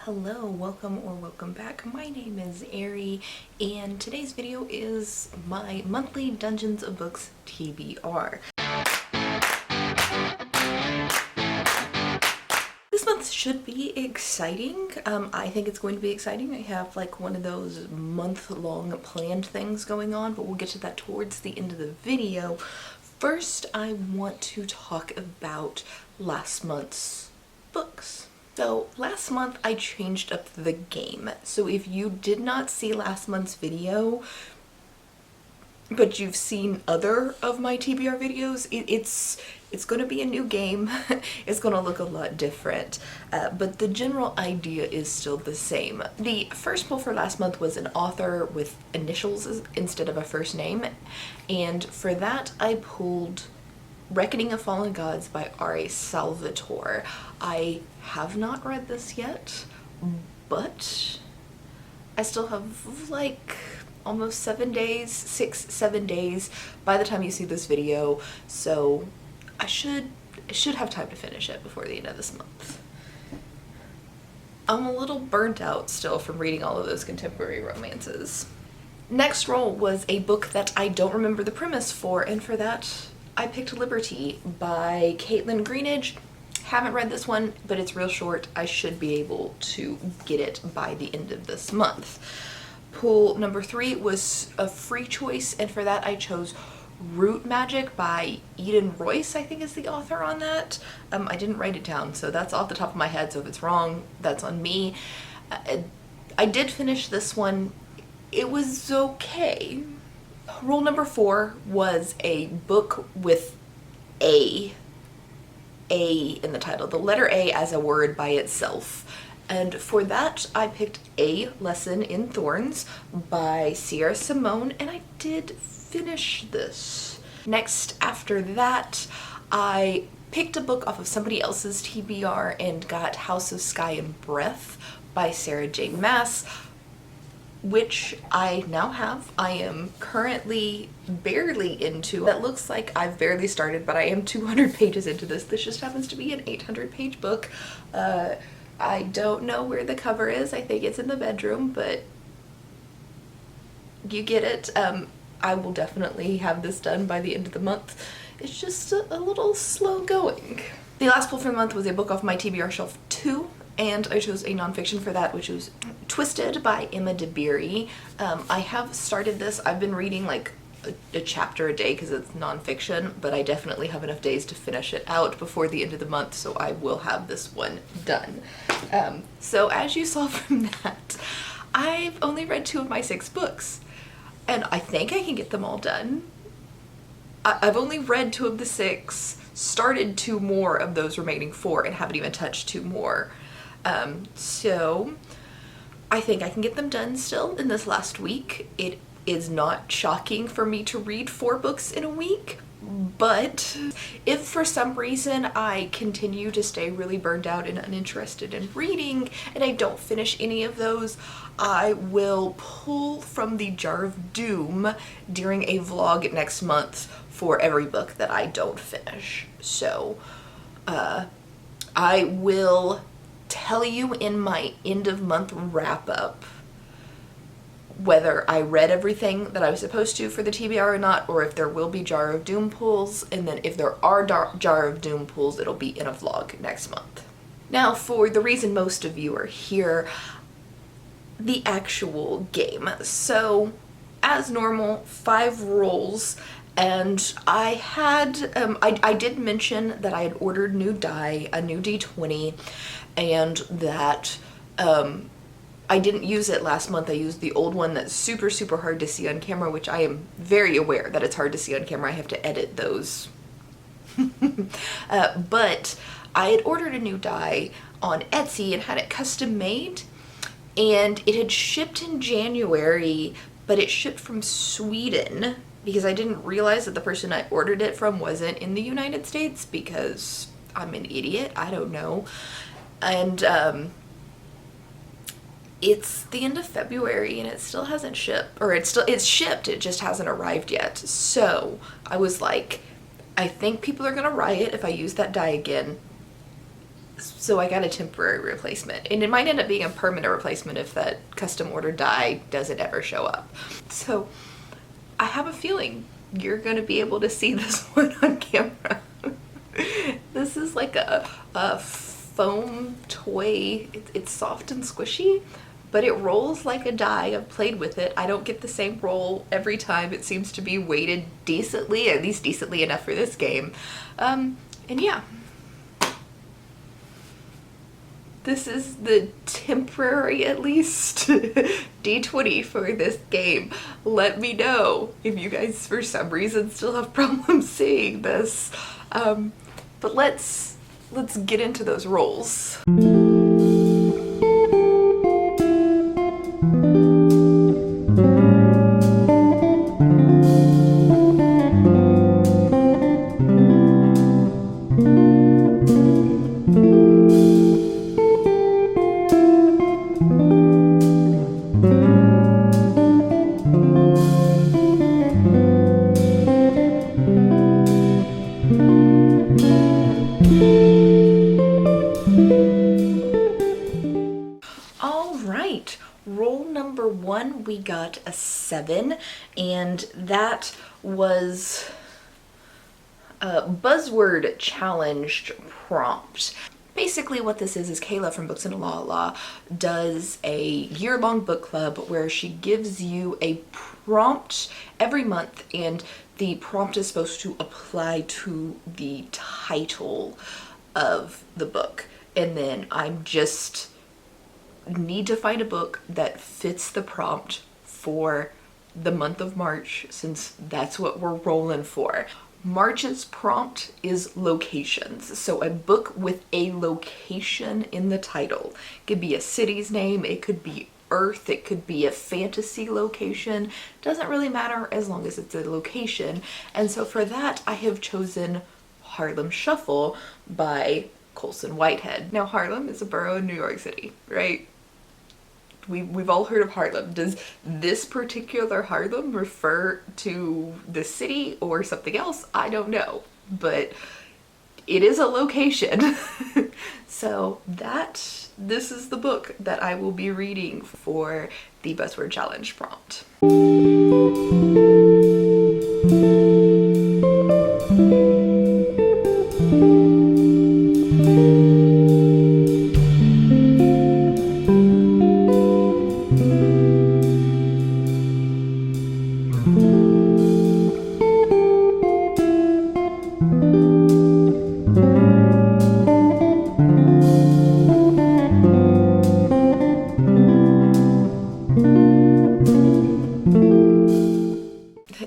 Hello, welcome or welcome back. My name is Ari, and today's video is my monthly Dungeons of Books TBR. This month should be exciting. I think it's going to be exciting. I have like one of those month-long planned things going on, but we'll get to that towards the end of the video. First, I want to talk about last month's books. So last month I changed up the game. So if you did not see last month's video, but you've seen other of my TBR videos, it's going to be a new game. It's going to look a lot different, but the general idea is still the same. The first pull for last month was an author with initials instead of a first name, and for that I pulled Reckoning of Fallen Gods by R.A. Salvatore. I have not read this yet, but I still have like almost 7 days, 6-7 days by the time you see this video, so I should have time to finish it before the end of this month. I'm a little burnt out still from reading all of those contemporary romances. Next roll was a book that I don't remember the premise for, and for that I picked Liberty by Caitlin Greenidge. Haven't read this one, but it's real short. I should be able to get it by the end of this month. Pull number 3 was a free choice, and for that I chose Root Magic by Eden Royce, I think is the author on that. I didn't write it down, so that's off the top of my head, so if it's wrong, that's on me. I did finish this one. It was okay. Rule number 4 was a book with A in the title, the letter A as a word by itself. And for that, I picked A Lesson in Thorns by Sierra Simone, and I did finish this. Next, after that, I picked a book off of somebody else's TBR and got House of Sky and Breath by Sarah J. Maas, which I now have. I am currently barely into. That looks like I've barely started, but I am 200 pages into this. This just happens to be an 800-page book. I don't know where the cover is. I think it's in the bedroom, but you get it. I will definitely have this done by the end of the month. It's just a little slow going. The last pull for the month was a book off my TBR shelf 2, and I chose a nonfiction for that, which was Twisted by Emma DeBerry. I have started this. I've been reading like a chapter a day because it's nonfiction, but I definitely have enough days to finish it out before the end of the month, so I will have this one done. So as you saw from that, I've only read 2 of my 6 books, and I think I can get them all done. I've only read 2 of the 6, started 2 more of those remaining 4, and haven't even touched 2 more. So I think I can get them done still in this last week. It is not shocking for me to read 4 books in a week, but if for some reason I continue to stay really burned out and uninterested in reading and I don't finish any of those, I will pull from the Jar of Doom during a vlog next month for every book that I don't finish. So I will tell you in my end of month wrap up whether I read everything that I was supposed to for the TBR or not, or if there will be Jar of Doom pulls, and then if there are Jar of Doom pulls, it'll be in a vlog next month. Now for the reason most of you are here, the actual game. So as normal, 5 rolls, and I had, I did mention that I had ordered new die, a new D20, and that I didn't use it last month. I used the old one that's super hard to see on camera, which I am very aware that it's hard to see on camera. I have to edit those. But I had ordered a new die on Etsy and had it custom made, and it had shipped in January, but it shipped from Sweden because I didn't realize that the person I ordered it from wasn't in the United States because I'm an idiot. I don't know. And it's the end of February and it still hasn't shipped, or it's shipped, it just hasn't arrived yet. So I was like, I think people are gonna riot if I use that die again. So I got a temporary replacement, and it might end up being a permanent replacement if that custom order die doesn't ever show up. So I have a feeling you're gonna be able to see this one on camera. This is like a foam toy. It's soft and squishy, but it rolls like a die. I've played with it. I don't get the same roll every time. It seems to be weighted decently, at least decently enough for this game. And yeah. This is the temporary, at least, D20 for this game. Let me know if you guys, for some reason, still have problems seeing this. But let's get into those rolls. Roll number 1, we got a 7, and that was a buzzword challenged prompt. Basically what this is Kayla from Books and Law does a year-long book club where she gives you a prompt every month, and the prompt is supposed to apply to the title of the book. And then I'm just need to find a book that fits the prompt for the month of March, since that's what we're rolling for. March's prompt is locations. So a book with a location in the title. It could be a city's name, it could be Earth, it could be a fantasy location. Doesn't really matter as long as it's a location. And so for that, I have chosen Harlem Shuffle by Colson Whitehead. Now Harlem is a borough in New York City, right? We've all heard of Harlem. Does this particular Harlem refer to the city or something else? I don't know, but it is a location. So this is the book that I will be reading for the Buzzword Challenge prompt.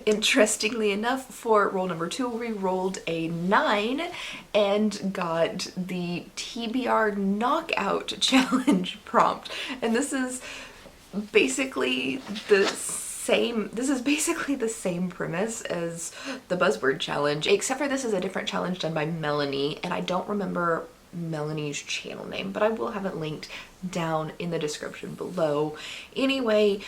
Interestingly enough, for roll number 2, we rolled a 9 and got the TBR Knockout Challenge prompt. And this is basically the same premise as the Buzzword Challenge, except for this is a different challenge done by Melanie, and I don't remember Melanie's channel name, but I will have it linked down in the description below. Anyway,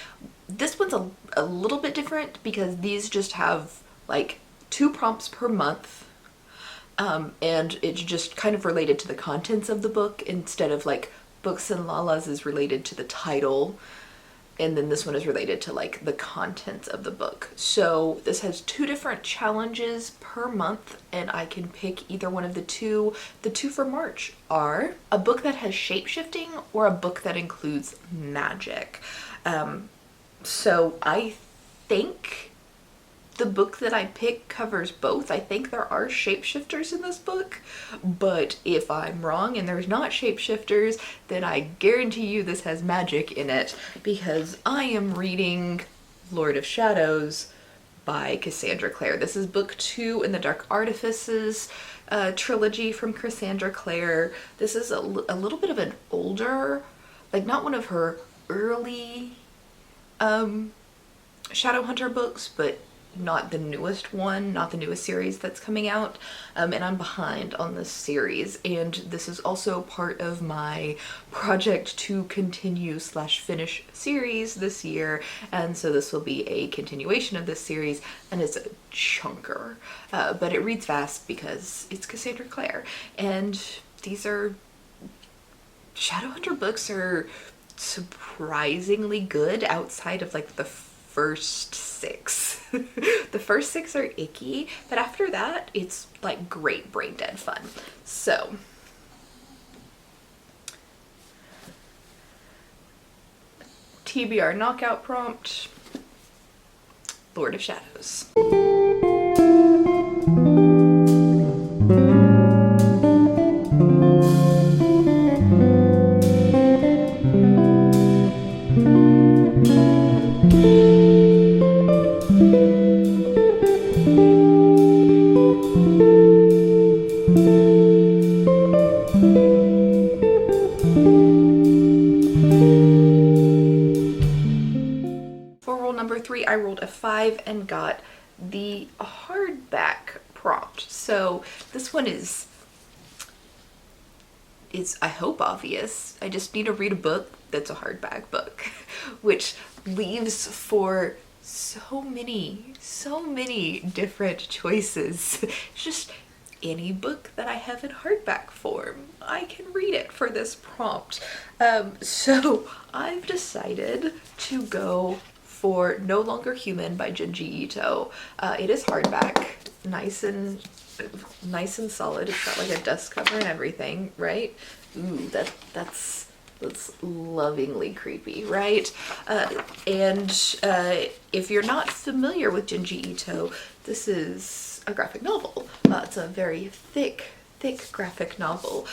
this one's a little bit different because these just have like 2 prompts per month, and it's just kind of related to the contents of the book instead of like Books and Lala's is related to the title, and then this one is related to like the contents of the book. So this has 2 different challenges per month, and I can pick either one of the two. The 2 for March are a book that has shape-shifting or a book that includes magic. So I think the book that I pick covers both. I think there are shapeshifters in this book, but if I'm wrong and there's not shapeshifters, then I guarantee you this has magic in it, because I am reading Lord of Shadows by Cassandra Clare. This is book 2 in the Dark Artifices trilogy from Cassandra Clare. This is a little bit of an older, like not one of her early Shadowhunter books, but not the newest one, not the newest series that's coming out, and I'm behind on this series, and this is also part of my project to continue / finish series this year, and so this will be a continuation of this series, and it's a chunker, but it reads fast because it's Cassandra Clare, and these are Shadowhunter books are surprisingly good outside of like the first 6. The first 6 are icky, but after that it's like great brain dead fun. So TBR knockout prompt, Lord of Shadows. For roll number 3, I rolled a 5 and got the hardback prompt. So this one is I hope obvious. I just need to read a book that's a hardback book, which leaves for so many different choices. It's just any book that I have in hardback form, I can read it for this prompt. So I've decided to go for No Longer Human by Junji Ito. It is hardback, nice and solid. It's got like a dust cover and everything, right? Ooh, that's lovingly creepy, right? And if you're not familiar with Junji Ito, this is a graphic novel. It's a very thick graphic novel,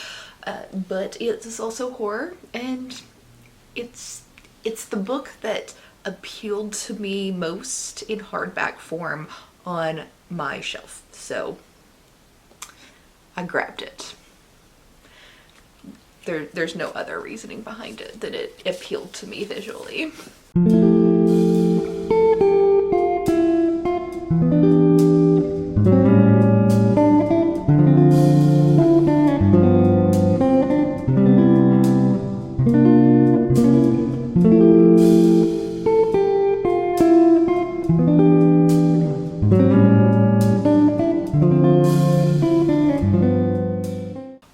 but it is also horror, and it's the book that appealed to me most in hardback form on my shelf. So I grabbed it. There's no other reasoning behind it than it appealed to me visually.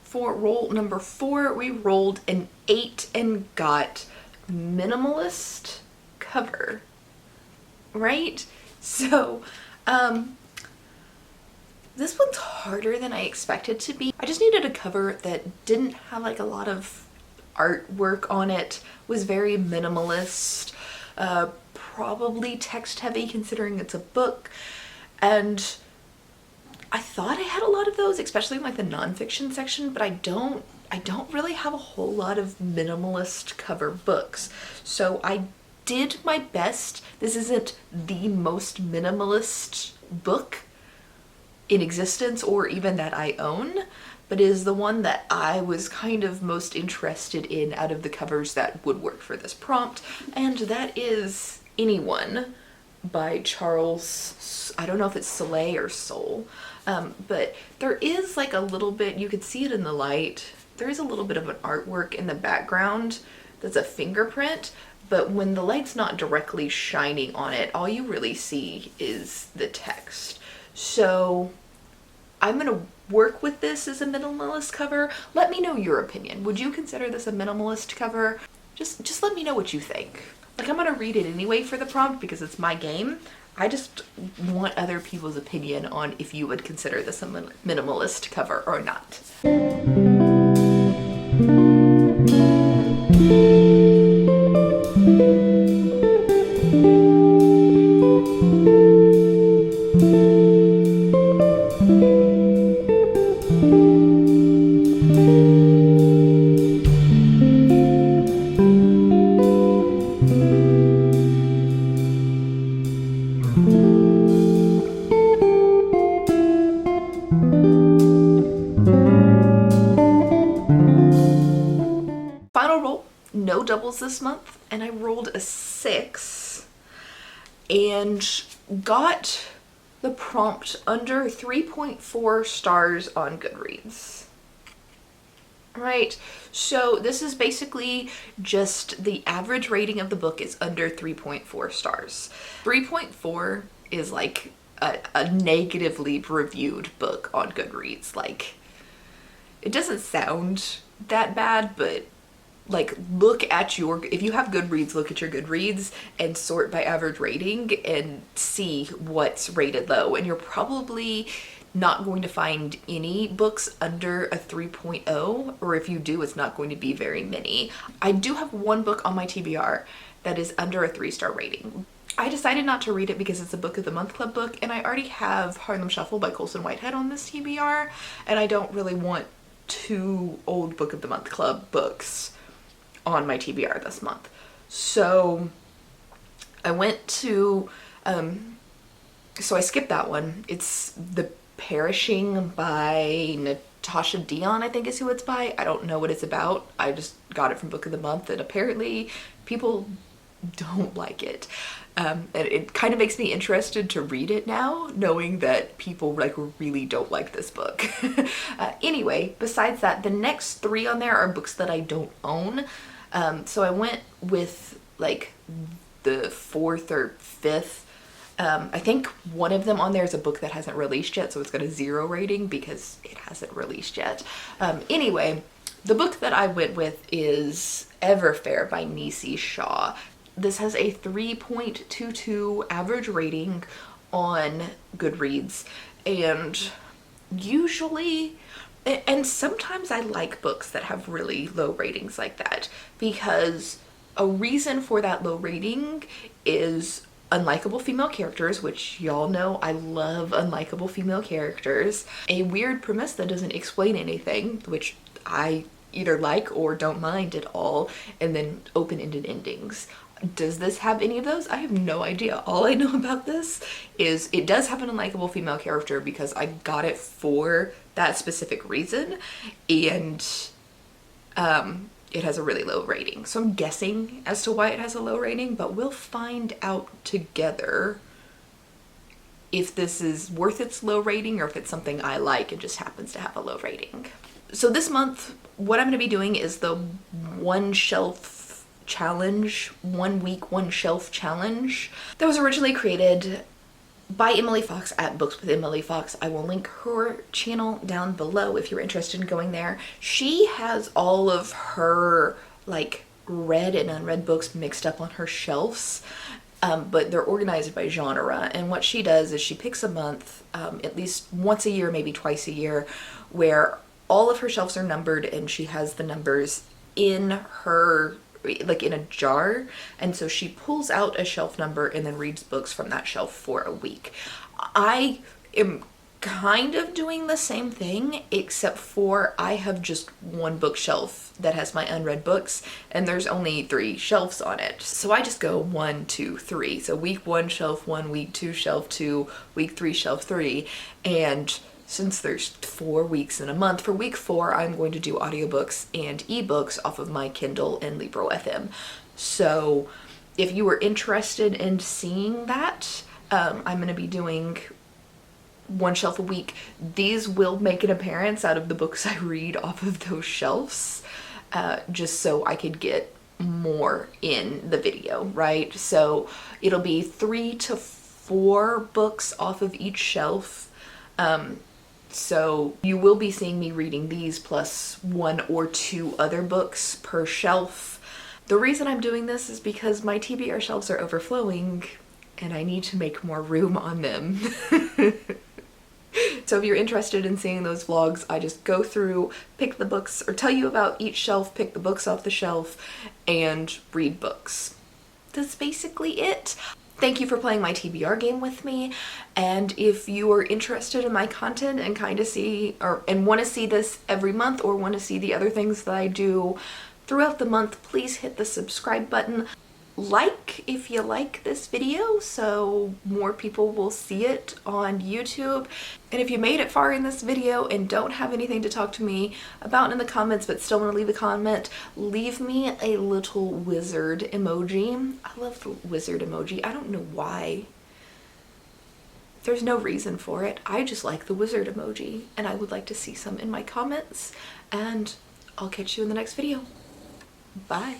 For roll number 4, we rolled an 8 and got minimalist cover, right? So this one's harder than I expected to be. I just needed a cover that didn't have like a lot of artwork on it, was very minimalist, probably text heavy considering it's a book, and I thought I had a lot of those, especially in like the nonfiction section, but I don't really have a whole lot of minimalist cover books. So I did my best. This isn't the most minimalist book in existence or even that I own, but is the one that I was kind of most interested in out of the covers that would work for this prompt, and that is Anyone by Charles, I don't know if it's Soleil or Soul, but there is like a little bit, you could see it in the light, there is a little bit of an artwork in the background that's a fingerprint, but when the light's not directly shining on it, all you really see is the text. So I'm gonna work with this as a minimalist cover. Let me know your opinion. Would you consider this a minimalist cover? Just let me know what you think. Like, I'm gonna read it anyway for the prompt because it's my game. I just want other people's opinion on if you would consider this a minimalist cover or not. Final roll, no doubles this month, and I rolled a 6 and got the prompt under 3.4 stars on Goodreads. Right, so this is basically just the average rating of the book is under 3.4 stars. 3.4 is like a negatively reviewed book on Goodreads. Like, it doesn't sound that bad, but like look at your, if you have Goodreads, look at your Goodreads and sort by average rating and see what's rated low. And you're probably not going to find any books under a 3.0, or if you do, it's not going to be very many. I do have one book on my TBR that is under a 3-star rating. I decided not to read it because it's a book of the month club book, and I already have Harlem Shuffle by Colson Whitehead on this TBR, and I don't really want 2 old book of the month club books on my TBR this month. So I went to, so I skipped that one. It's The Perishing by Natasha Dion, I think is who it's by. I don't know what it's about. I just got it from Book of the Month, and apparently people don't like it. And it kind of makes me interested to read it now, knowing that people like really don't like this book. Anyway, besides that, the next 3 on there are books that I don't own. So I went with like the 4th or 5th. I think one of them on there is a book that hasn't released yet, so it's got a 0 rating because it hasn't released yet. Anyway, the book that I went with is Everfair by Nisi Shaw. This has a 3.22 average rating on Goodreads, and usually, and sometimes I like books that have really low ratings like that, because a reason for that low rating is unlikable female characters, which y'all know I love unlikable female characters, a weird premise that doesn't explain anything, which I either like or don't mind at all, and then open-ended endings. Does this have any of those? I have no idea. All I know about this is it does have an unlikable female character because I got it for that specific reason, and it has a really low rating. So I'm guessing as to why it has a low rating, but we'll find out together if this is worth its low rating or if it's something I like and just happens to have a low rating. So this month, what I'm going to be doing is the one shelf challenge, 1 week, 1 shelf challenge that was originally created by Emily Fox at Books with Emily Fox. I will link her channel down below if you're interested in going there. She has all of her like read and unread books mixed up on her shelves, but they're organized by genre. And what she does is she picks a month, at least once a year, maybe twice a year, where all of her shelves are numbered and she has the numbers in her, like in a jar, and so she pulls out a shelf number and then reads books from that shelf for a week. I am kind of doing the same thing, except for I have just one bookshelf that has my unread books, and there's only 3 shelves on it. So I just go 1, 2, 3. So week 1, shelf 1, week 2, shelf 2, week 3, shelf 3, and since there's 4 weeks in a month, for week 4, I'm going to do audiobooks and ebooks off of my Kindle and Libro FM. So if you were interested in seeing that, I'm going to be doing 1 shelf a week. These will make an appearance out of the books I read off of those shelves, just so I could get more in the video, right? So it'll be 3 to 4 books off of each shelf. So you will be seeing me reading these plus 1 or 2 other books per shelf. The reason I'm doing this is because my TBR shelves are overflowing and I need to make more room on them. So if you're interested in seeing those vlogs, I just go through, pick the books, or tell you about each shelf, pick the books off the shelf, and read books. That's basically it. Thank you for playing my TBR game with me, and if you are interested in my content and kind of see, and want to see this every month, or want to see the other things that I do throughout the month, please hit the subscribe button. Like if you like this video so more people will see it on YouTube. And if you made it far in this video and don't have anything to talk to me about in the comments but still want to leave a comment, leave me a little wizard emoji. I love the wizard emoji. I don't know why. There's no reason for it. I just like the wizard emoji, and I would like to see some in my comments, and I'll catch you in the next video. Bye.